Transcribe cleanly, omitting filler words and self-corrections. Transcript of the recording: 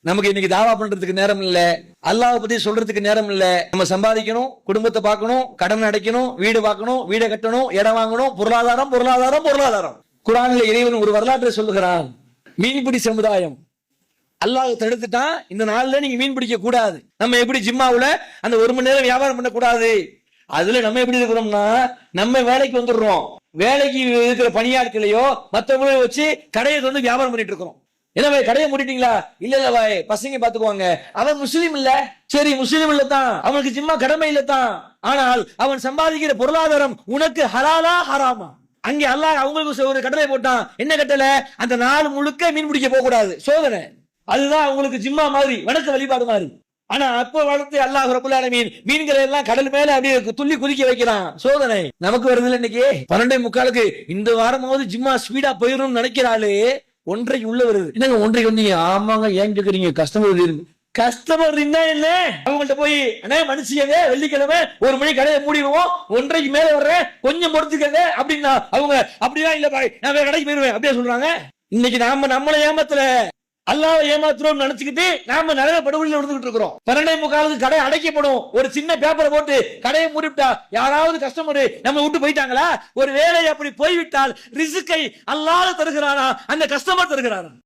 நமக்கு இன்னைக்கு தாவா பண்றதுக்கு நேரம் இல்ல, அல்லாஹ் பத்தி சொல்றதுக்கு நேரம் இல்ல. நம்ம சம்பாதிக்கணும், குடும்பத்தை பார்க்கணும், கடன் அடைக்கணும், வீடு பார்க்கணும், வீடை கட்டணும், இடம் வாங்கணும், பொருளாதாரம் பொருளாதாரம் பொருளாதாரம். குர்ஆனில் இறைவன் ஒரு வரலாற்றை சொல்லுகிறான். மீன்பிடி சமுதாயம் அல்லாஹ் தடுத்துட்டான், இந்த நாள்ல நீங்க மீன் பிடிக்க கூடாது. நம்ம எப்படி ஜிம்மாவுல அந்த 1 மணி நேரம் வியாபாரம் பண்ண கூடாது. அதுல நம்ம எப்படி இருக்கிறோம்னா, நம்ம வேலைக்கு வந்துடுறோம், வேலைக்கு இருக்கிற பணியாட்களையோ மற்றவங்களையோ வச்சு கடையை வந்து வியாபாரம் பண்ணிட்டு இருக்கிறோம். என்ன பாய் கடையை மூடிட்டீங்களா? இல்ல இல்ல பாய், பசங்க பாத்துக்குவாங்க. அவன் முஸ்லீம் இல்ல, சரி முஸ்லீம் இல்ல தான், அவனுக்கு ஜிம்மா கடமை இல்ல தான், ஆனால் அவன் சம்பாதிக்கிற பொருளாதாரம் உனக்கு ஹலாலா ஹராமா? அங்கே அல்லாஹ் அவங்களுக்கு ஒரு கட்டளை போட்டான். என்ன கட்டளை? அந்த நாள் முழுக்க மீன் பிடிக்க போக கூடாது, சோதனை. அதுதான் அவங்களுக்கு ஜிம்மா மாதிரி, வணக்க வழிபாடு மாதிரி. ஆனா அப்போ வளர்த்து அல்லாஹ் ரப்பல் ஆலமீன் மீன்களை எல்லாம் கடல் மேல அப்படியே துள்ளி குதிக்க வைக்கிறான், சோதனை. நமக்கு வருது இன்னைக்கு 12:45 இந்த வாரமாவது ஜிம்மா ஸ்பீடா போயிடும் நினைக்கிறாளே, 1:30 உள்ள வருது. என்னங்க 1:30 வந்தீங்க? ஆமாங்க, ஏன் கேக்குறீங்க? கஸ்டமர் இருந்தா இல்ல, அவங்கள்ட்ட போய் அண்ணே மனுஷங்க வெள்ளிக்கிழமை 1 மணி கடையை மூடிடுவோம், 1:30 மேல வர்றேன், கொஞ்சம் பொறுத்துக்கங்க அப்படின்னா அவங்க அப்படிதான் இல்ல பாய், நான் வேற கடைக்கு போயிருவேன் அப்படியே சொல்றாங்க. இன்னைக்கு நம்மள ஏமாத்துல அல்லாஹ் ஏமாத்துறோம் நினைச்சுக்கிட்டு நாம நிறைய படுகொலையில விழுந்துகிட்டு இருக்கிறோம். 12:45 கடை அடைக்கப்படும், ஒரு சின்ன பேப்பரை போட்டு கடையை மூடிவிட்டா யாராவது கஸ்டமர் நம்ம விட்டு போயிட்டாங்களா? ஒரு வேலை அப்படி போய்விட்டால் ரிஸ்கை அல்லாஹ் தருகிறானா, அந்த கஸ்டமர் தருகிறானா?